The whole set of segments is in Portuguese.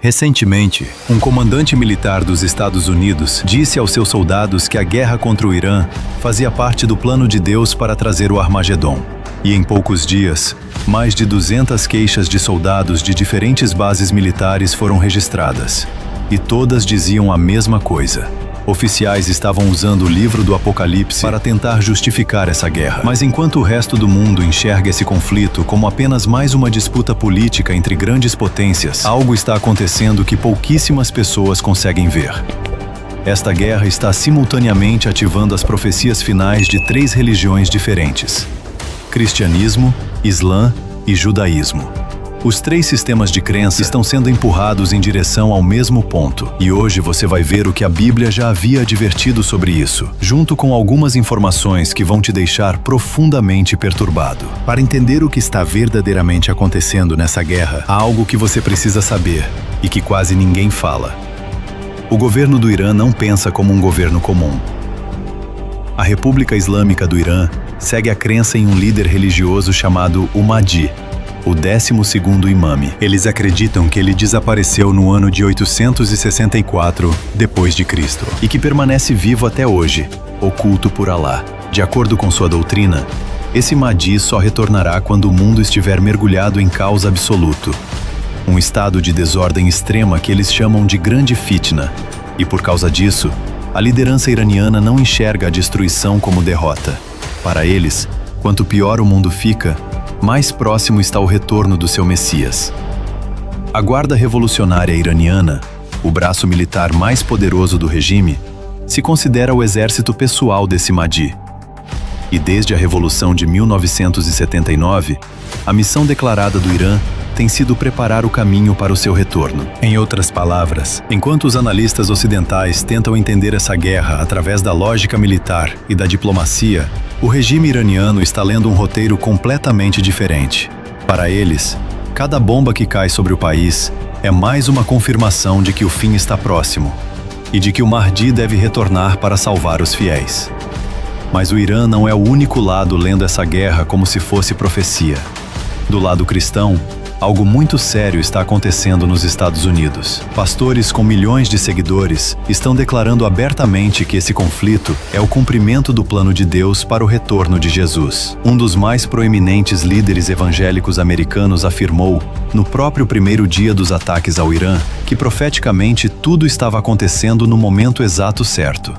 Recentemente, um comandante militar dos Estados Unidos disse aos seus soldados que a guerra contra o Irã fazia parte do plano de Deus para trazer o Armagedon. E em poucos dias, mais de 200 queixas de soldados de diferentes bases militares foram registradas. E todas diziam a mesma coisa. Oficiais estavam usando o livro do Apocalipse para tentar justificar essa guerra. Mas enquanto o resto do mundo enxerga esse conflito como apenas mais uma disputa política entre grandes potências, algo está acontecendo que pouquíssimas pessoas conseguem ver. Esta guerra está simultaneamente ativando as profecias finais de 3 religiões diferentes: cristianismo, islã e judaísmo. Os 3 sistemas de crença estão sendo empurrados em direção ao mesmo ponto. E hoje você vai ver o que a Bíblia já havia advertido sobre isso, junto com algumas informações que vão te deixar profundamente perturbado. Para entender o que está verdadeiramente acontecendo nessa guerra, há algo que você precisa saber e que quase ninguém fala. O governo do Irã não pensa como um governo comum. A República Islâmica do Irã segue a crença em um líder religioso chamado o Mahdi, o 12º imame. Eles acreditam que ele desapareceu no ano de 864 depois de Cristo e que permanece vivo até hoje, oculto por Alá. De acordo com sua doutrina, esse Mahdi só retornará quando o mundo estiver mergulhado em caos absoluto, um estado de desordem extrema que eles chamam de Grande Fitna. E por causa disso, a liderança iraniana não enxerga a destruição como derrota. Para eles, quanto pior o mundo fica, mais próximo está o retorno do seu Messias. A Guarda Revolucionária Iraniana, o braço militar mais poderoso do regime, se considera o exército pessoal desse Mahdi. E desde a Revolução de 1979, a missão declarada do Irã tem sido preparar o caminho para o seu retorno. Em outras palavras, enquanto os analistas ocidentais tentam entender essa guerra através da lógica militar e da diplomacia, o regime iraniano está lendo um roteiro completamente diferente. Para eles, cada bomba que cai sobre o país é mais uma confirmação de que o fim está próximo e de que o Mahdi deve retornar para salvar os fiéis. Mas o Irã não é o único lado lendo essa guerra como se fosse profecia. Do lado cristão, algo muito sério está acontecendo nos Estados Unidos. Pastores com milhões de seguidores estão declarando abertamente que esse conflito é o cumprimento do plano de Deus para o retorno de Jesus. Um dos mais proeminentes líderes evangélicos americanos afirmou, no próprio primeiro dia dos ataques ao Irã, que profeticamente tudo estava acontecendo no momento exato certo.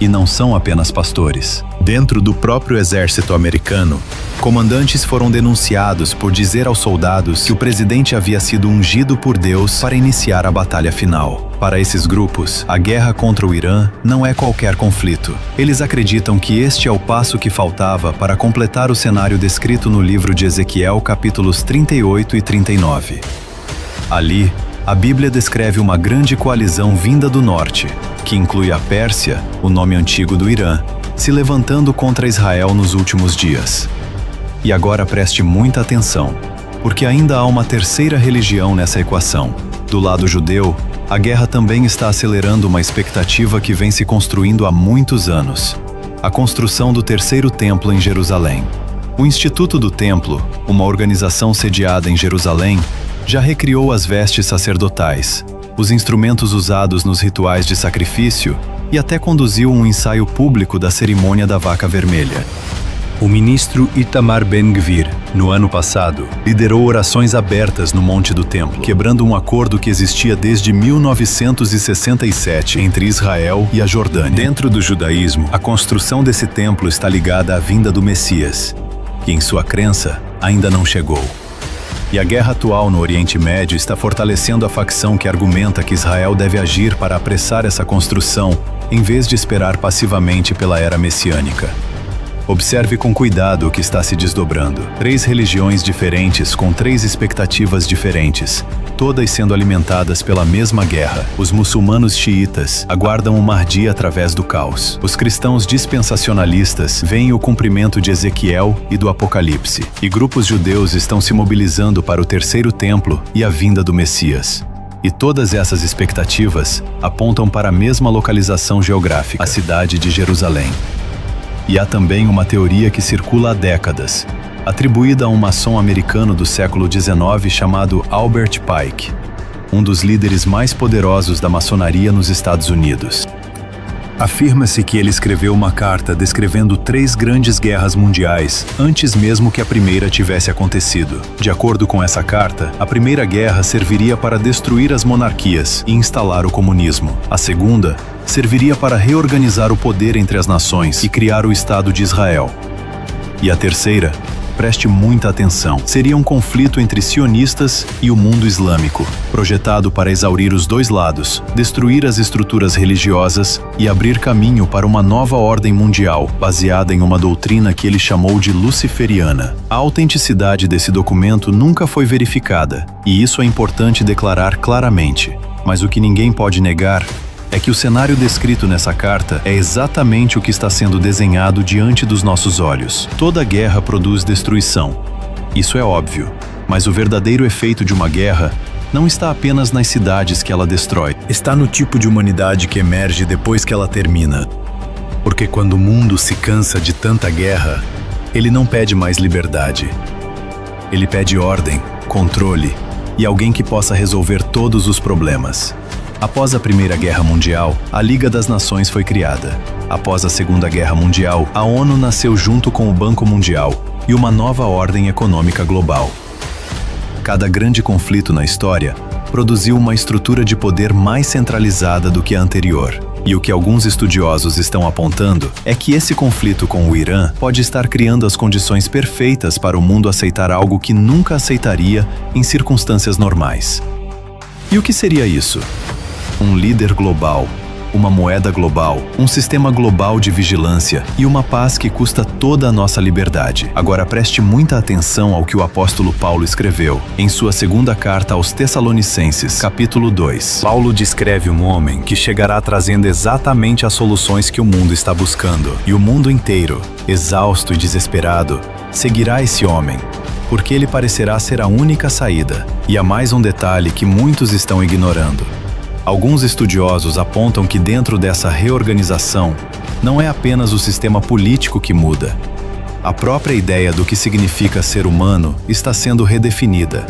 E não são apenas pastores. Dentro do próprio exército americano, comandantes foram denunciados por dizer aos soldados que o presidente havia sido ungido por Deus para iniciar a batalha final. Para esses grupos, a guerra contra o Irã não é qualquer conflito. Eles acreditam que este é o passo que faltava para completar o cenário descrito no livro de Ezequiel, capítulos 38 e 39. Ali, a Bíblia descreve uma grande coalizão vinda do norte, que inclui a Pérsia, o nome antigo do Irã, se levantando contra Israel nos últimos dias. E agora preste muita atenção, porque ainda há uma terceira religião nessa equação. Do lado judeu, a guerra também está acelerando uma expectativa que vem se construindo há muitos anos: a construção do terceiro templo em Jerusalém. O Instituto do Templo, uma organização sediada em Jerusalém, já recriou as vestes sacerdotais, os instrumentos usados nos rituais de sacrifício e até conduziu um ensaio público da cerimônia da vaca vermelha. O ministro Itamar Ben-Gvir, no ano passado, liderou orações abertas no Monte do Templo, quebrando um acordo que existia desde 1967 entre Israel e a Jordânia. Dentro do judaísmo, a construção desse templo está ligada à vinda do Messias, que em sua crença ainda não chegou. E a guerra atual no Oriente Médio está fortalecendo a facção que argumenta que Israel deve agir para apressar essa construção, em vez de esperar passivamente pela era messiânica. Observe com cuidado o que está se desdobrando. 3 religiões diferentes com 3 expectativas diferentes, todas sendo alimentadas pela mesma guerra. Os muçulmanos xiitas aguardam o Mahdi através do caos. Os cristãos dispensacionalistas veem o cumprimento de Ezequiel e do Apocalipse. E grupos judeus estão se mobilizando para o terceiro templo e a vinda do Messias. E todas essas expectativas apontam para a mesma localização geográfica, a cidade de Jerusalém. E há também uma teoria que circula há décadas, atribuída a um maçom americano do século XIX chamado Albert Pike. um dos líderes mais poderosos da maçonaria nos Estados Unidos. Afirma-se que ele escreveu uma carta descrevendo 3 grandes guerras mundiais antes mesmo que a primeira tivesse acontecido. De acordo com essa carta, a primeira guerra serviria para destruir as monarquias e instalar o comunismo. A segunda serviria para reorganizar o poder entre as nações e criar o Estado de Israel. E a terceira, preste muita atenção, seria um conflito entre sionistas e o mundo islâmico, projetado para exaurir os dois lados, destruir as estruturas religiosas e abrir caminho para uma nova ordem mundial, baseada em uma doutrina que ele chamou de luciferiana. A autenticidade desse documento nunca foi verificada, e isso é importante declarar claramente. Mas o que ninguém pode negar é que o cenário descrito nessa carta é exatamente o que está sendo desenhado diante dos nossos olhos. Toda guerra produz destruição. Isso é óbvio, mas o verdadeiro efeito de uma guerra não está apenas nas cidades que ela destrói. Está no tipo de humanidade que emerge depois que ela termina. Porque quando o mundo se cansa de tanta guerra, ele não pede mais liberdade. Ele pede ordem, controle e alguém que possa resolver todos os problemas. Após a Primeira Guerra Mundial, a Liga das Nações foi criada. Após a Segunda Guerra Mundial, a ONU nasceu junto com o Banco Mundial e uma nova ordem econômica global. Cada grande conflito na história produziu uma estrutura de poder mais centralizada do que a anterior. E o que alguns estudiosos estão apontando é que esse conflito com o Irã pode estar criando as condições perfeitas para o mundo aceitar algo que nunca aceitaria em circunstâncias normais. E o que seria isso? Um líder global, uma moeda global, um sistema global de vigilância e uma paz que custa toda a nossa liberdade. Agora preste muita atenção ao que o apóstolo Paulo escreveu em sua segunda carta aos Tessalonicenses, capítulo 2. Paulo descreve um homem que chegará trazendo exatamente as soluções que o mundo está buscando. E o mundo inteiro, exausto e desesperado, seguirá esse homem, porque ele parecerá ser a única saída. E há mais um detalhe que muitos estão ignorando. Alguns estudiosos apontam que dentro dessa reorganização, não é apenas o sistema político que muda. A própria ideia do que significa ser humano está sendo redefinida.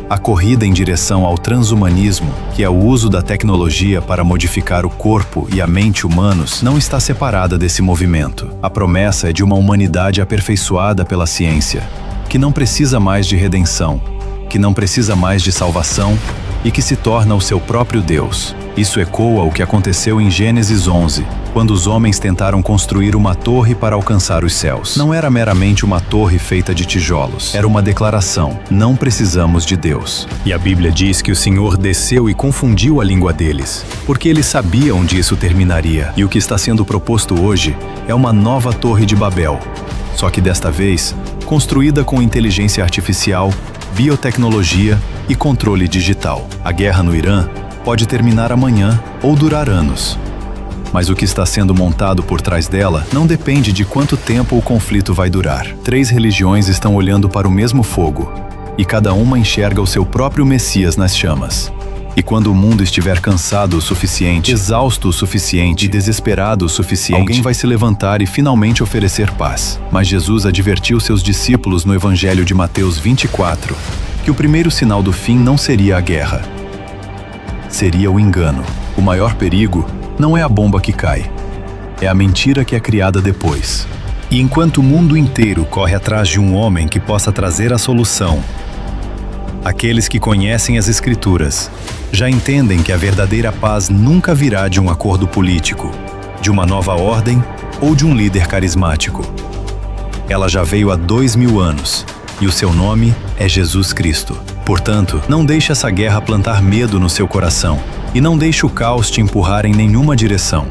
A corrida em direção ao transhumanismo, que é o uso da tecnologia para modificar o corpo e a mente humanos, não está separada desse movimento. A promessa é de uma humanidade aperfeiçoada pela ciência, que não precisa mais de redenção, que não precisa mais de salvação, e que se torna o seu próprio Deus. Isso ecoa o que aconteceu em Gênesis 11, quando os homens tentaram construir uma torre para alcançar os céus. Não era meramente uma torre feita de tijolos, era uma declaração: não precisamos de Deus. E a Bíblia diz que o Senhor desceu e confundiu a língua deles, porque ele sabia onde isso terminaria. E o que está sendo proposto hoje é uma nova torre de Babel, só que desta vez, construída com inteligência artificial, biotecnologia e controle digital. A guerra no Irã pode terminar amanhã ou durar anos. Mas o que está sendo montado por trás dela não depende de quanto tempo o conflito vai durar. 3 religiões estão olhando para o mesmo fogo, e cada uma enxerga o seu próprio Messias nas chamas. E quando o mundo estiver cansado o suficiente, exausto o suficiente e desesperado o suficiente, alguém vai se levantar e finalmente oferecer paz. Mas Jesus advertiu seus discípulos no Evangelho de Mateus 24 que o primeiro sinal do fim não seria a guerra. Seria o engano. O maior perigo não é a bomba que cai, é a mentira que é criada depois. E enquanto o mundo inteiro corre atrás de um homem que possa trazer a solução, aqueles que conhecem as Escrituras já entendem que a verdadeira paz nunca virá de um acordo político, de uma nova ordem ou de um líder carismático. Ela já veio há 2000 anos e o seu nome é Jesus Cristo. Portanto, não deixe essa guerra plantar medo no seu coração e não deixe o caos te empurrar em nenhuma direção.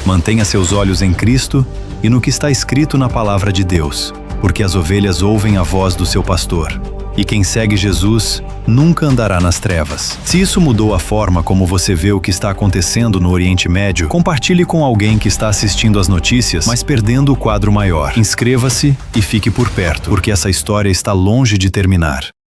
Mantenha seus olhos em Cristo e no que está escrito na palavra de Deus, porque as ovelhas ouvem a voz do seu pastor. E quem segue Jesus nunca andará nas trevas. Se isso mudou a forma como você vê o que está acontecendo no Oriente Médio, compartilhe com alguém que está assistindo às notícias, mas perdendo o quadro maior. Inscreva-se e fique por perto, porque essa história está longe de terminar.